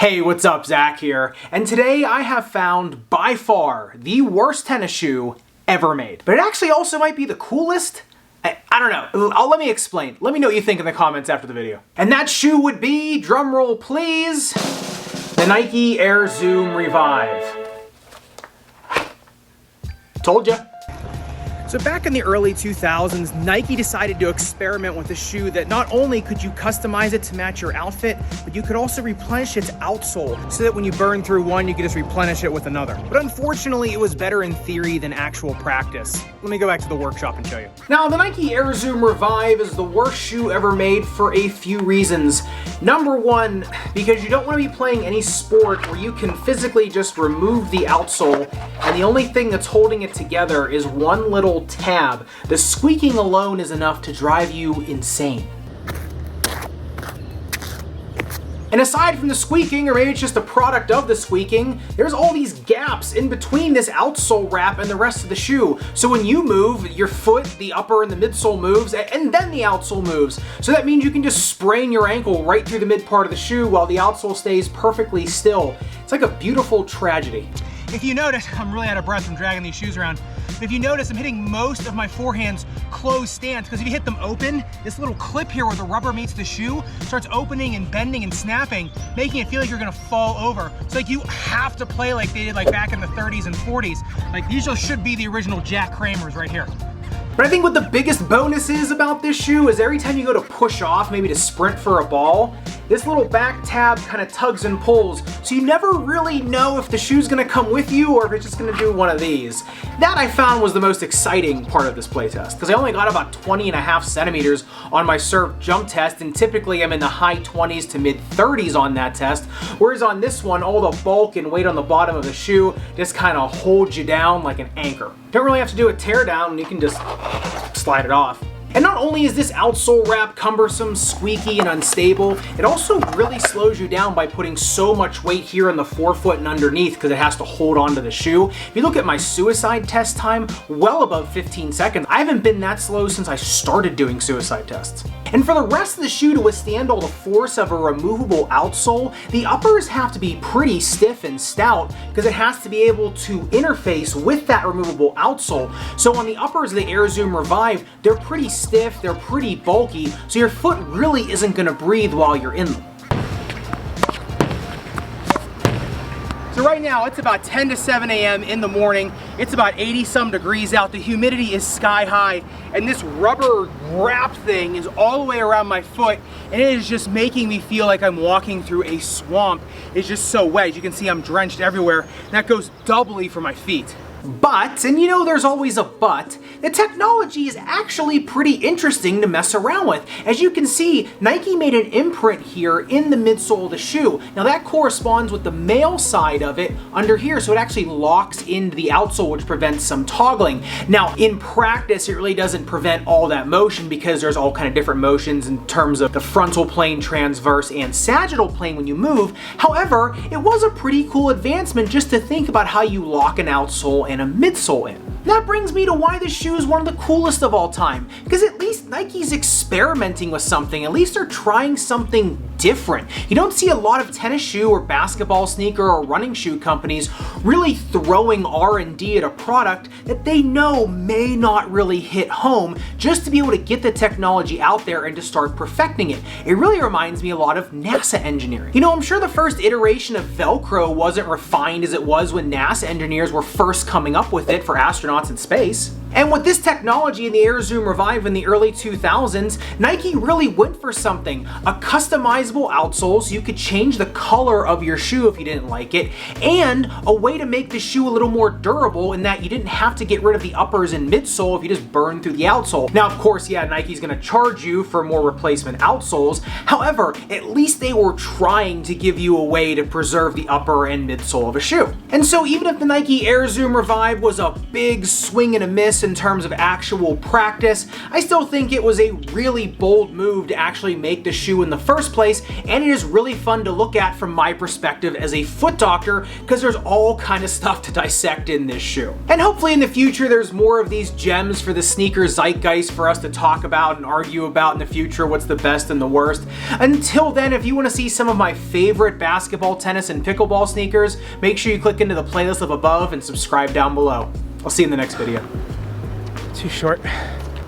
Hey, what's up? Zach here, and today I have found by far the worst tennis shoe ever made. But it actually also might be the coolest. I don't know. Let me explain. Let me know what you think in the comments after the video. And that shoe would be, drumroll please, the Nike Air Zoom Revive. Told ya. So back in the early 2000s, Nike decided to experiment with a shoe that not only could you customize it to match your outfit, but you could also replenish its outsole so that when you burn through one, you could just replenish it with another. But unfortunately, it was better in theory than actual practice. Let me go back to the workshop and show you. Now, the Nike Air Zoom Revive is the worst shoe ever made for a few reasons. Number one, because you don't want to be playing any sport where you can physically just remove the outsole, and the only thing that's holding it together is one little tab. The squeaking alone is enough to drive you insane. And aside from the squeaking, or maybe it's just a product of the squeaking, there's all these gaps in between this outsole wrap and the rest of the shoe. So when you move, your foot, the upper and the midsole moves, and then the outsole moves. So that means you can just sprain your ankle right through the mid part of the shoe while the outsole stays perfectly still. It's like a beautiful tragedy. If you notice, I'm really out of breath from dragging these shoes around. But if you notice, I'm hitting most of my forehands closed stance, because if you hit them open, this little clip here where the rubber meets the shoe starts opening and bending and snapping, making it feel like you're gonna fall over. It's like you have to play like they did like back in the 30s and 40s. Like these should be the original Jack Kramers right here. But I think what the biggest bonus is about this shoe is every time you go to push off, maybe to sprint for a ball, this little back tab kind of tugs and pulls, so you never really know if the shoe's gonna come with you or if it's just gonna do one of these. That I found was the most exciting part of this playtest, because I only got about 20.5 centimeters on my serve jump test, and typically I'm in the high 20s to mid 30s on that test, whereas on this one, all the bulk and weight on the bottom of the shoe just kind of holds you down like an anchor. Don't really have to do a tear down, and you can just slide it off. And not only is this outsole wrap cumbersome, squeaky, and unstable, it also really slows you down by putting so much weight here in the forefoot and underneath because it has to hold onto the shoe. If you look at my suicide test time, well above 15 seconds. I haven't been that slow since I started doing suicide tests. And for the rest of the shoe to withstand all the force of a removable outsole, the uppers have to be pretty stiff and stout because it has to be able to interface with that removable outsole. So on the uppers of the Air Zoom Revive, they're pretty stiff, they're pretty bulky, so your foot really isn't gonna breathe while you're in them. So right now it's about 10 to 7 a.m. in the morning. It's about 80 some degrees out. The humidity is sky high, and this rubber wrap thing is all the way around my foot, and it is just making me feel like I'm walking through a swamp. It's just so wet. As you can see, I'm drenched everywhere, and that goes doubly for my feet. But, and you know there's always a but, the technology is actually pretty interesting to mess around with. As you can see, Nike made an imprint here in the midsole of the shoe. Now that corresponds with the male side of it under here, so it actually locks into the outsole, which prevents some toggling. Now in practice, it really doesn't prevent all that motion because there's all kind of different motions in terms of the frontal plane, transverse, and sagittal plane when you move. However, it was a pretty cool advancement just to think about how you lock an outsole and a midsole in. That brings me to why this shoe is one of the coolest of all time, because at least Nike's experimenting with something. At least they're trying something different. You don't see a lot of tennis shoe or basketball sneaker or running shoe companies really throwing R&D at a product that they know may not really hit home just to be able to get the technology out there and to start perfecting it. It really reminds me a lot of NASA engineering. You know, I'm sure the first iteration of Velcro wasn't refined as it was when NASA engineers were first coming up with it for astronauts in space. And with this technology in the Air Zoom Revive in the early 2000s, Nike really went for something. A customizable outsole so you could change the color of your shoe if you didn't like it, and a way to make the shoe a little more durable in that you didn't have to get rid of the uppers and midsole if you just burn through the outsole. Now, of course, yeah, Nike's gonna charge you for more replacement outsoles. However, at least they were trying to give you a way to preserve the upper and midsole of a shoe. And so even if the Nike Air Zoom Revive was a big swing and a miss, use in terms of actual practice, I still think it was a really bold move to actually make the shoe in the first place, and it is really fun to look at from my perspective as a foot doctor because there's all kind of stuff to dissect in this shoe. And hopefully in the future there's more of these gems for the sneaker zeitgeist for us to talk about and argue about in the future, what's the best and the worst. Until then, if you want to see some of my favorite basketball, tennis, and pickleball sneakers, make sure you click into the playlist up above and subscribe down below. I'll see you in the next video. Too short.